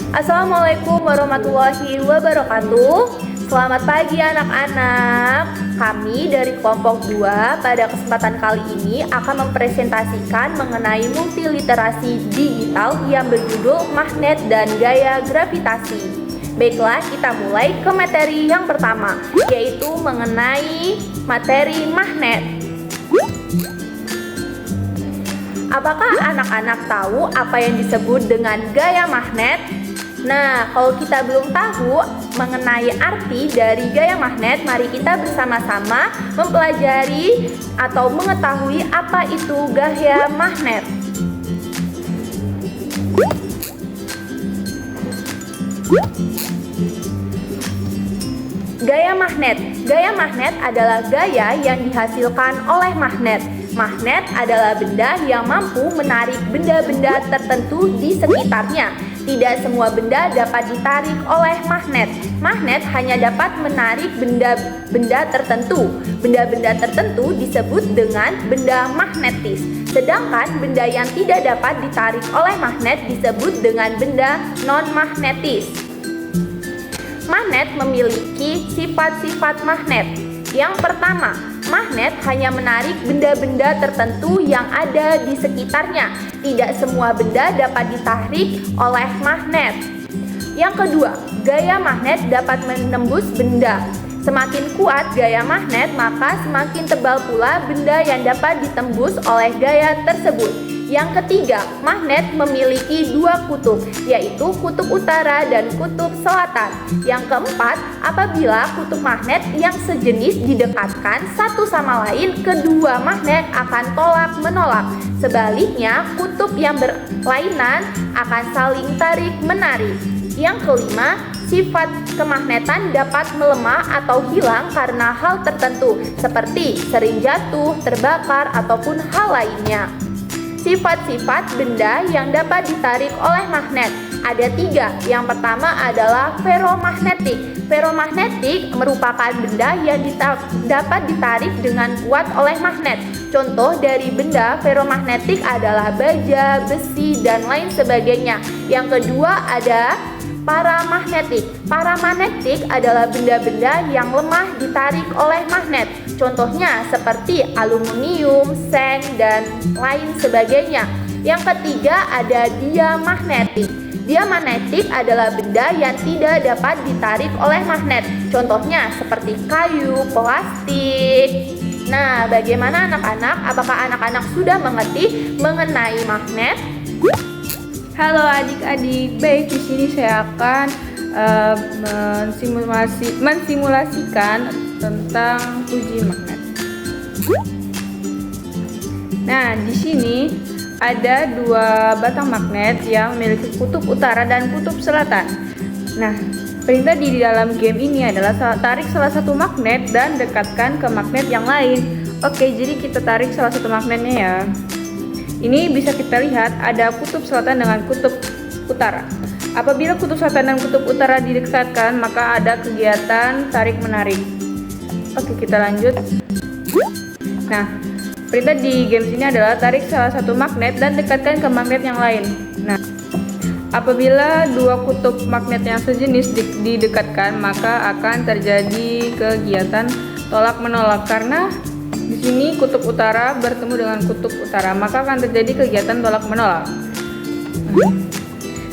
Assalamualaikum warahmatullahi wabarakatuh. Selamat pagi anak-anak. Kami dari kelompok 2 pada kesempatan kali ini akan mempresentasikan mengenai multiliterasi digital yang berjudul Magnet dan Gaya Gravitasi. Baiklah, kita mulai ke materi yang pertama, yaitu mengenai materi magnet. Apakah anak-anak tahu apa yang disebut dengan gaya magnet? Nah, kalau kita belum tahu mengenai arti dari gaya magnet, mari kita bersama-sama mempelajari atau mengetahui apa itu gaya magnet. Gaya magnet. Gaya magnet adalah gaya yang dihasilkan oleh magnet. Magnet adalah benda yang mampu menarik benda-benda tertentu di sekitarnya. Tidak semua benda dapat ditarik oleh magnet. Magnet hanya dapat menarik benda-benda tertentu. Benda-benda tertentu disebut dengan benda magnetis. Sedangkan benda yang tidak dapat ditarik oleh magnet disebut dengan benda non-magnetis. Magnet memiliki sifat-sifat magnet. Yang pertama, magnet hanya menarik benda-benda tertentu yang ada di sekitarnya. Tidak semua benda dapat ditarik oleh magnet. Yang kedua, gaya magnet dapat menembus benda. Semakin kuat gaya magnet, maka semakin tebal pula benda yang dapat ditembus oleh gaya tersebut. Yang ketiga, magnet memiliki dua kutub, yaitu kutub utara dan kutub selatan. Yang keempat, apabila kutub magnet yang sejenis didekatkan satu sama lain, kedua magnet akan tolak-menolak. Sebaliknya, kutub yang berlainan akan saling tarik-menarik. Yang kelima, sifat kemagnetan dapat melemah atau hilang karena hal tertentu, seperti sering jatuh, terbakar, ataupun hal lainnya. Sifat-sifat benda yang dapat ditarik oleh magnet ada 3. Yang pertama adalah ferromagnetik. Ferromagnetik merupakan benda yang dapat ditarik dengan kuat oleh magnet. Contoh dari benda ferromagnetik adalah baja, besi, dan lain sebagainya. Yang kedua ada paramagnetik. Paramagnetik adalah benda-benda yang lemah ditarik oleh magnet. Contohnya seperti aluminium, seng, dan lain sebagainya. Yang ketiga ada diamagnetik. Diamagnetik adalah benda yang tidak dapat ditarik oleh magnet. Contohnya seperti kayu, plastik. Nah, bagaimana anak-anak? Apakah anak-anak sudah mengerti mengenai magnet? Halo adik-adik, baik, di sini saya akan mensimulasikan tentang uji magnet. Nah, di sini ada 2 batang magnet yang memiliki kutub utara dan kutub selatan. Nah, perintah di dalam game ini adalah tarik salah satu magnet dan dekatkan ke magnet yang lain. Oke, jadi kita tarik salah satu magnetnya ya. Ini bisa kita lihat ada kutub selatan dengan kutub utara. Apabila kutub selatan dan kutub utara didekatkan, maka ada kegiatan tarik-menarik. Oke, kita lanjut. Nah, perintah di game ini adalah tarik salah satu magnet dan dekatkan ke magnet yang lain. Nah, apabila 2 kutub magnet yang sejenis didekatkan, maka akan terjadi kegiatan tolak-menolak karena di sini kutub utara bertemu dengan kutub utara, maka akan terjadi kegiatan tolak-menolak.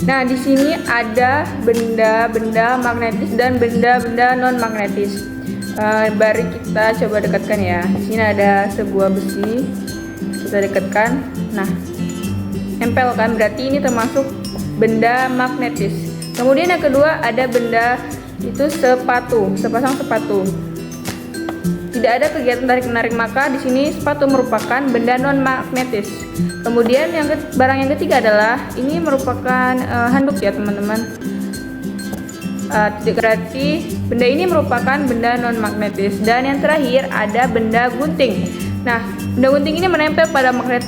Nah, di sini ada benda-benda magnetis dan benda-benda non-magnetis. Mari kita coba dekatkan ya. Di sini ada sebuah besi, kita dekatkan. Nah, tempelkan, berarti ini termasuk benda magnetis. Kemudian yang kedua ada benda itu sepasang sepatu. Tidak ada kegiatan tarik-menarik, maka di sini sepatu merupakan benda non-magnetis. Kemudian barang yang ketiga adalah ini merupakan handuk ya teman-teman. Berarti benda ini merupakan benda non-magnetis. Dan yang terakhir ada benda gunting. Nah, benda gunting ini menempel pada magnet,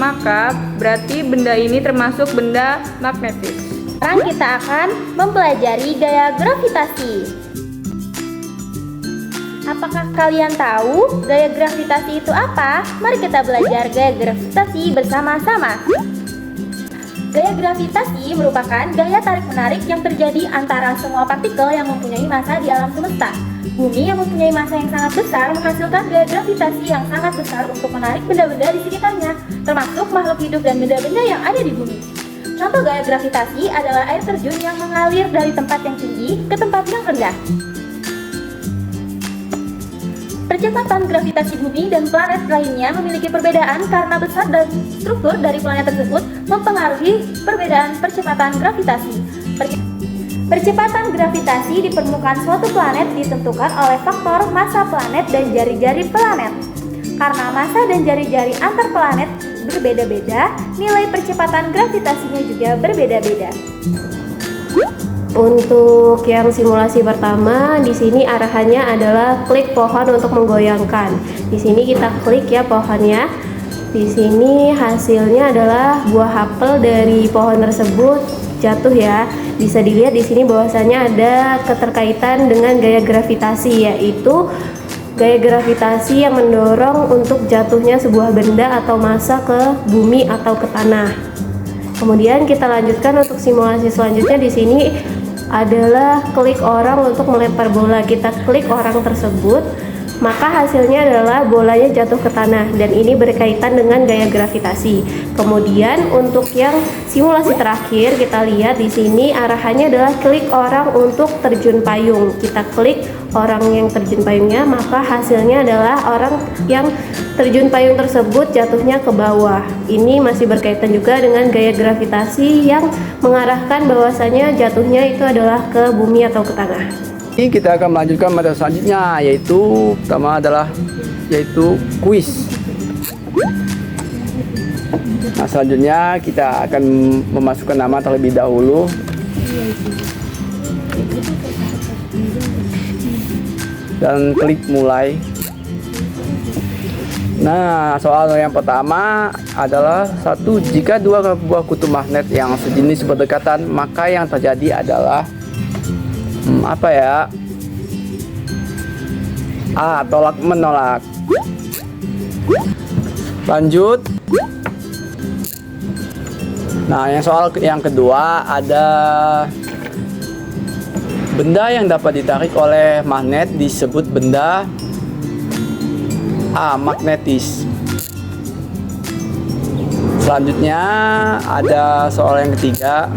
maka berarti benda ini termasuk benda magnetis. Sekarang kita akan mempelajari gaya gravitasi. Apakah kalian tahu gaya gravitasi itu apa? Mari kita belajar gaya gravitasi bersama-sama. Gaya gravitasi merupakan gaya tarik-menarik yang terjadi antara semua partikel yang mempunyai massa di alam semesta. Bumi yang mempunyai massa yang sangat besar menghasilkan gaya gravitasi yang sangat besar untuk menarik benda-benda di sekitarnya, termasuk makhluk hidup dan benda-benda yang ada di bumi. Contoh gaya gravitasi adalah air terjun yang mengalir dari tempat yang tinggi ke tempat yang rendah. Percepatan gravitasi bumi dan planet lainnya memiliki perbedaan karena besar dan struktur dari planet tersebut mempengaruhi perbedaan percepatan gravitasi. Percepatan gravitasi di permukaan suatu planet ditentukan oleh faktor massa planet dan jari-jari planet. Karena massa dan jari-jari antar planet berbeda-beda, nilai percepatan gravitasinya juga berbeda-beda. Untuk yang simulasi pertama, di sini arahannya adalah klik pohon untuk menggoyangkan. Di sini kita klik ya pohonnya. Di sini hasilnya adalah buah apel dari pohon tersebut jatuh ya. Bisa dilihat di sini bahwasanya ada keterkaitan dengan gaya gravitasi, yaitu gaya gravitasi yang mendorong untuk jatuhnya sebuah benda atau massa ke bumi atau ke tanah. Kemudian kita lanjutkan untuk simulasi selanjutnya. Di sini adalah klik orang untuk melempar bola. Kita klik orang tersebut, maka hasilnya adalah bolanya jatuh ke tanah, dan ini berkaitan dengan gaya gravitasi. Kemudian untuk yang simulasi terakhir, kita lihat di sini arahannya adalah klik orang untuk terjun payung. Kita klik orang yang terjun payungnya, maka hasilnya adalah orang yang terjun payung tersebut jatuhnya ke bawah. Ini masih berkaitan juga dengan gaya gravitasi yang mengarahkan bahwasanya jatuhnya itu adalah ke bumi atau ke tanah. Ini kita akan melanjutkan materi selanjutnya, yaitu pertama adalah kuis. Nah, selanjutnya kita akan memasukkan nama terlebih dahulu. Dan klik mulai. Nah, soal yang pertama adalah jika dua buah kutub magnet yang sejenis berdekatan, maka yang terjadi adalah A. Tolak menolak. Lanjut. Nah, yang soal yang kedua ada benda yang dapat ditarik oleh magnet disebut benda A. Magnetis. Selanjutnya ada soal yang ketiga.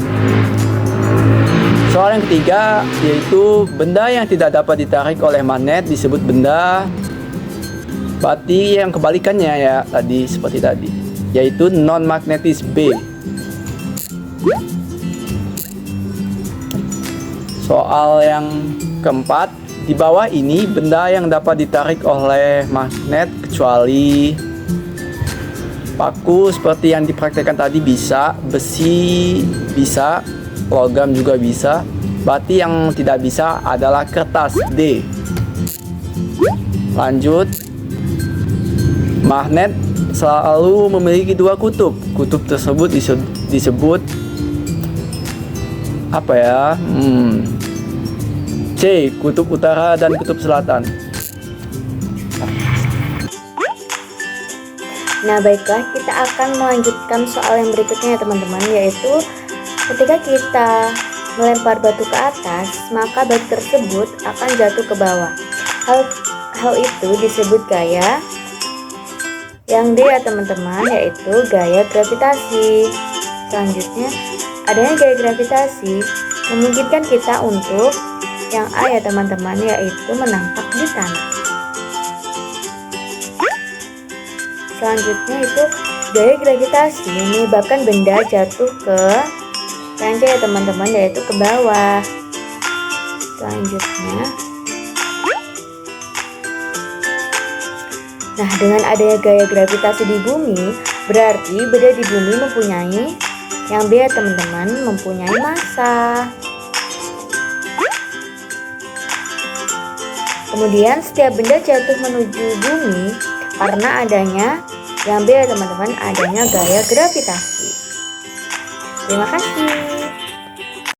Soal yang ketiga yaitu benda yang tidak dapat ditarik oleh magnet disebut benda, berarti yang kebalikannya ya tadi seperti tadi, yaitu non-magnetis B. Soal yang keempat, di bawah ini benda yang dapat ditarik oleh magnet kecuali paku seperti yang dipraktekkan tadi bisa, besi bisa, logam juga bisa. Berarti yang tidak bisa adalah kertas D. Lanjut. Magnet selalu memiliki dua kutub. Kutub tersebut disebut apa ya? C. Kutub utara dan kutub selatan. Nah, baiklah, kita akan melanjutkan soal yang berikutnya ya teman-teman, yaitu ketika kita melempar batu ke atas, maka batu tersebut akan jatuh ke bawah. Hal itu disebut gaya yang D ya teman-teman, yaitu gaya gravitasi. Selanjutnya, adanya gaya gravitasi memungkinkan kita untuk yang A ya teman-teman, yaitu menampak di tanah. Selanjutnya itu gaya gravitasi menyebabkan benda jatuh ke yang C ya teman-teman, yaitu ke bawah. Selanjutnya, nah dengan adanya gaya gravitasi di bumi, berarti benda di bumi mempunyai yang B ya teman-teman, mempunyai massa. Kemudian setiap benda jatuh menuju bumi karena adanya yang B ya teman-teman, adanya gaya gravitasi. Terima kasih.